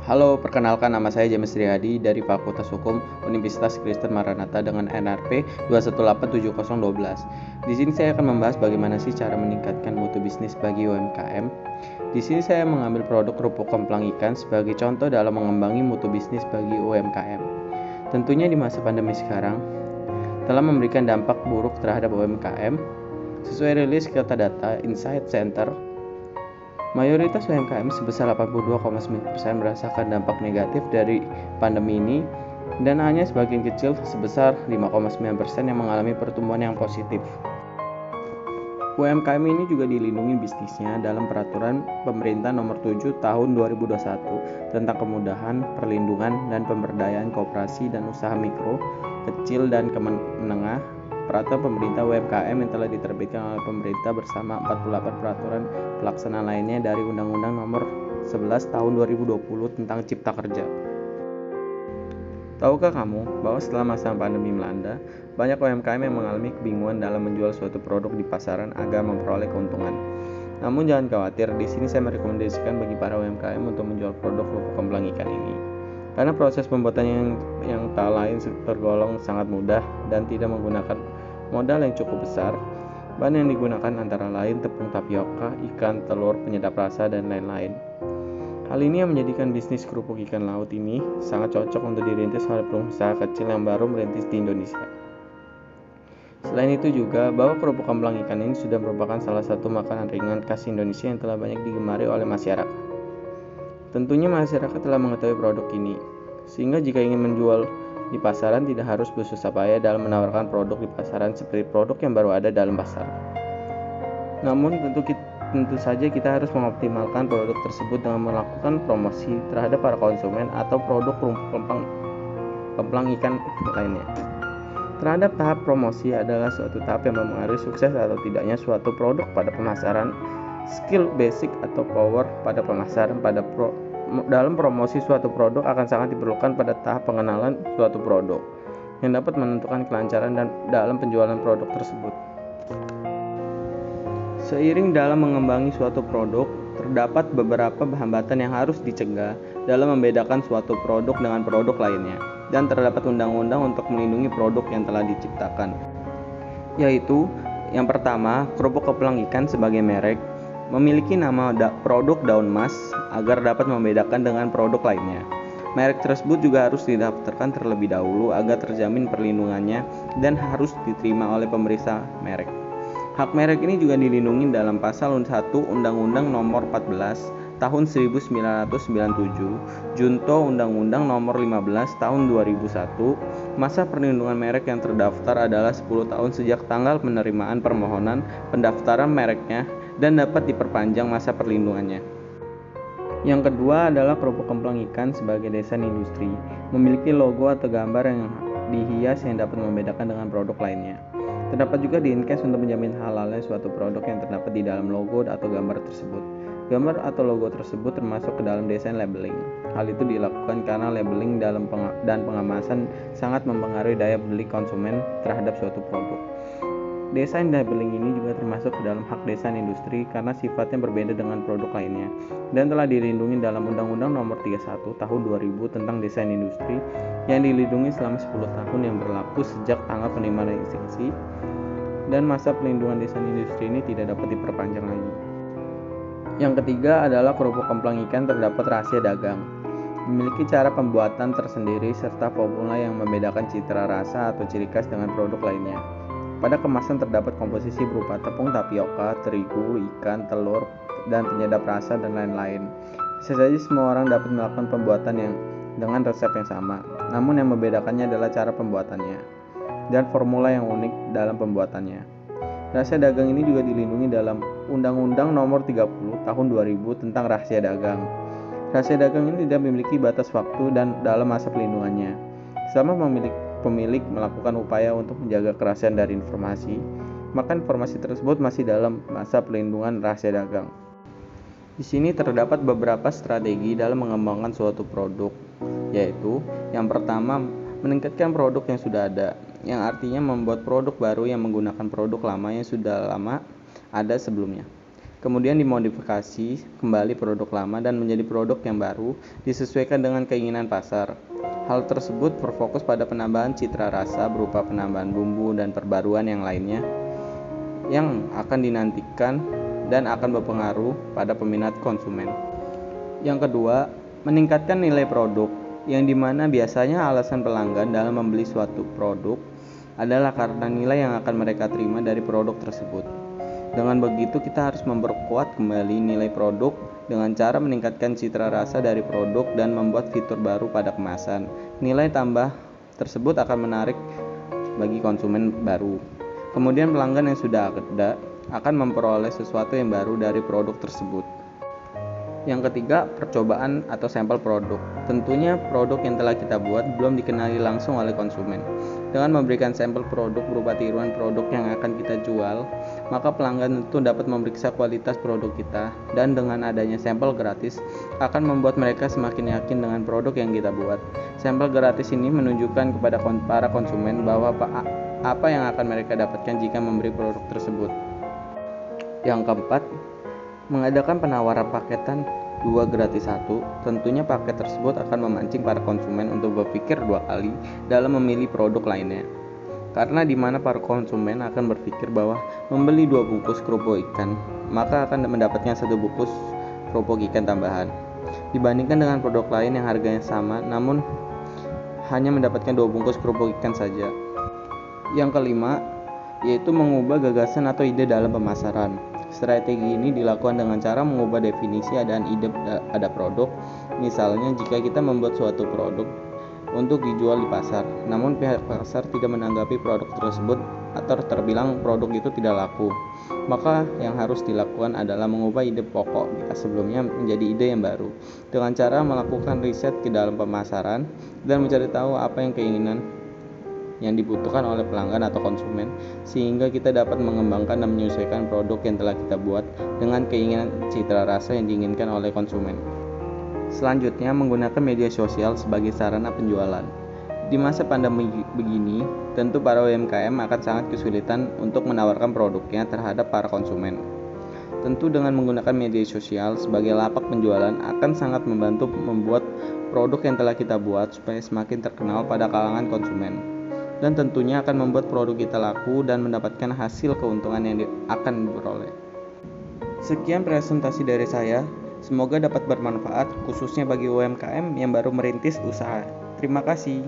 Halo, perkenalkan nama saya James Riyadi dari Fakultas Hukum Universitas Kristen Maranatha dengan NRP 2187012. Di sini saya akan membahas bagaimana sih cara meningkatkan mutu bisnis bagi UMKM. Di sini saya mengambil produk kerupuk kemplang ikan sebagai contoh dalam mengembangi mutu bisnis bagi UMKM. Tentunya di masa pandemi sekarang telah memberikan dampak buruk terhadap UMKM. Sesuai rilis data Insight Center, mayoritas UMKM sebesar 82,9% merasakan dampak negatif dari pandemi ini dan hanya sebagian kecil sebesar 5,9% yang mengalami pertumbuhan yang positif. UMKM ini juga dilindungi bisnisnya dalam peraturan pemerintah nomor 7 tahun 2021 tentang kemudahan, perlindungan, dan pemberdayaan koperasi dan usaha mikro, kecil, dan menengah. Peraturan pemerintah UMKM yang telah diterbitkan oleh pemerintah bersama 48 peraturan pelaksana lainnya dari Undang-Undang Nomor 11 Tahun 2020 tentang Cipta Kerja. Tahukah kamu bahwa setelah masa pandemi melanda, banyak UMKM yang mengalami kebingungan dalam menjual suatu produk di pasaran agar memperoleh keuntungan. Namun jangan khawatir, di sini saya merekomendasikan bagi para UMKM untuk menjual produk kerupuk kemplang ikan ini. Karena proses pembuatannya yang tak lain tergolong sangat mudah dan tidak menggunakan modal yang cukup besar. Bahan yang digunakan antara lain tepung tapioka, ikan, telur, penyedap rasa, dan lain-lain. Hal ini yang menjadikan bisnis kerupuk ikan laut ini sangat cocok untuk dirintis oleh pengusaha kecil yang baru merintis di Indonesia. Selain itu juga, bahwa kerupuk kemplang ikan ini sudah merupakan salah satu makanan ringan khas Indonesia yang telah banyak digemari oleh masyarakat. Tentunya masyarakat telah mengetahui produk ini, sehingga jika ingin menjual di pasaran tidak harus bersusah payah dalam menawarkan produk di pasaran seperti produk yang baru ada dalam pasar. Namun tentu saja kita harus mengoptimalkan produk tersebut dengan melakukan promosi terhadap para konsumen atau produk kerupuk kemplang ikan lainnya. Terhadap tahap promosi adalah suatu tahap yang mempengaruhi sukses atau tidaknya suatu produk pada pemasaran. Skill basic atau power pada pemasaran dalam promosi suatu produk akan sangat diperlukan pada tahap pengenalan suatu produk yang dapat menentukan kelancaran dan dalam penjualan produk tersebut. Seiring dalam mengembangi suatu produk, terdapat beberapa hambatan yang harus dicegah dalam membedakan suatu produk dengan produk lainnya, dan terdapat undang-undang untuk melindungi produk yang telah diciptakan, yaitu yang pertama, kerupuk kemplang ikan sebagai merek memiliki nama produk daun mas agar dapat membedakan dengan produk lainnya. Merek tersebut juga harus didaftarkan terlebih dahulu agar terjamin perlindungannya dan harus diterima oleh pemeriksa merek. Hak merek ini juga dilindungi dalam pasal 1 Undang-Undang Nomor 14 Tahun 1997, Junto Undang-Undang Nomor 15 Tahun 2001. Masa perlindungan merek yang terdaftar adalah 10 tahun sejak tanggal penerimaan permohonan pendaftaran mereknya dan dapat diperpanjang masa perlindungannya. Yang kedua adalah kerupuk kemplang ikan sebagai desain industri, memiliki logo atau gambar yang dihias yang dapat membedakan dengan produk lainnya. Terdapat juga diinkes untuk menjamin halalnya suatu produk yang terdapat di dalam logo atau gambar tersebut. Gambar atau logo tersebut termasuk ke dalam desain labeling. Hal itu dilakukan karena labeling dan pengemasan sangat mempengaruhi daya beli konsumen terhadap suatu produk. Desain labeling ini juga termasuk ke dalam hak desain industri karena sifatnya berbeda dengan produk lainnya dan telah dilindungi dalam Undang-Undang Nomor 31 Tahun 2000 tentang Desain Industri yang dilindungi selama 10 tahun yang berlaku sejak tanggal penerimaan lisensi, dan masa pelindungan desain industri ini tidak dapat diperpanjang lagi. Yang ketiga adalah kerupuk kemplang ikan terdapat rahasia dagang, memiliki cara pembuatan tersendiri serta formula yang membedakan citra rasa atau ciri khas dengan produk lainnya. Pada kemasan terdapat komposisi berupa tepung tapioka, terigu, ikan, telur, dan penyedap rasa, dan lain-lain. Bisa saja semua orang dapat melakukan pembuatan yang dengan resep yang sama, namun yang membedakannya adalah cara pembuatannya dan formula yang unik dalam pembuatannya. Rahasia dagang ini juga dilindungi dalam Undang-Undang Nomor 30 Tahun 2000 tentang Rahasia Dagang. Rahasia dagang ini tidak memiliki batas waktu dan dalam masa pelindungannya. Selama pemilik melakukan upaya untuk menjaga kerahasiaan dari informasi, maka informasi tersebut masih dalam masa pelindungan rahasia dagang. Di sini terdapat beberapa strategi dalam mengembangkan suatu produk, yaitu yang pertama, meningkatkan produk yang sudah ada, yang artinya membuat produk baru yang menggunakan produk lama yang sudah lama ada sebelumnya. kemudian dimodifikasi kembali produk lama dan menjadi produk yang baru disesuaikan dengan keinginan pasar. Hal tersebut berfokus pada penambahan citra rasa berupa penambahan bumbu dan perbaruan yang lainnya yang akan dinantikan dan akan berpengaruh pada peminat konsumen. Yang kedua, meningkatkan nilai produk, yang dimana biasanya alasan pelanggan dalam membeli suatu produk adalah karena nilai yang akan mereka terima dari produk tersebut. Dengan begitu, kita harus memperkuat kembali nilai produk dengan cara meningkatkan citra rasa dari produk dan membuat fitur baru pada kemasan. Nilai tambah tersebut akan menarik bagi konsumen baru. Kemudian pelanggan yang sudah ada akan memperoleh sesuatu yang baru dari produk tersebut. Yang ketiga, percobaan atau sampel produk. Tentunya produk yang telah kita buat belum dikenali langsung oleh konsumen. Dengan memberikan sampel produk berupa tiruan produk yang akan kita jual, maka pelanggan tentu dapat memeriksa kualitas produk kita, dan dengan adanya sampel gratis akan membuat mereka semakin yakin dengan produk yang kita buat. Sampel gratis ini menunjukkan kepada para konsumen bahwa apa yang akan mereka dapatkan jika memberi produk tersebut. Yang keempat, mengadakan penawaran paketan 2 gratis 1. Tentunya paket tersebut akan memancing para konsumen untuk berpikir 2 kali dalam memilih produk lainnya. Karena di mana para konsumen akan berpikir bahwa membeli 2 bungkus kerupuk ikan, maka akan mendapatkan 1 bungkus kerupuk ikan tambahan. Dibandingkan dengan produk lain yang harganya sama namun hanya mendapatkan 2 bungkus kerupuk ikan saja. Yang kelima, yaitu mengubah gagasan atau ide dalam pemasaran. Strategi ini dilakukan dengan cara mengubah definisi dan ide pada produk. Misalnya, jika kita membuat suatu produk untuk dijual di pasar, namun pihak pasar tidak menanggapi produk tersebut atau terbilang produk itu tidak laku, maka yang harus dilakukan adalah mengubah ide pokok kita sebelumnya menjadi ide yang baru dengan cara melakukan riset ke dalam pemasaran dan mencari tahu apa yang keinginan yang dibutuhkan oleh pelanggan atau konsumen, sehingga kita dapat mengembangkan dan menyesuaikan produk yang telah kita buat dengan keinginan citra rasa yang diinginkan oleh konsumen. Selanjutnya, menggunakan media sosial sebagai sarana penjualan. Di masa pandemi begini, tentu para UMKM akan sangat kesulitan untuk menawarkan produknya terhadap para konsumen. Tentu dengan menggunakan media sosial sebagai lapak penjualan akan sangat membantu membuat produk yang telah kita buat supaya semakin terkenal pada kalangan konsumen. Dan tentunya akan membuat produk kita laku dan mendapatkan hasil keuntungan yang akan diperoleh. Sekian presentasi dari saya, semoga dapat bermanfaat khususnya bagi UMKM yang baru merintis usaha. Terima kasih.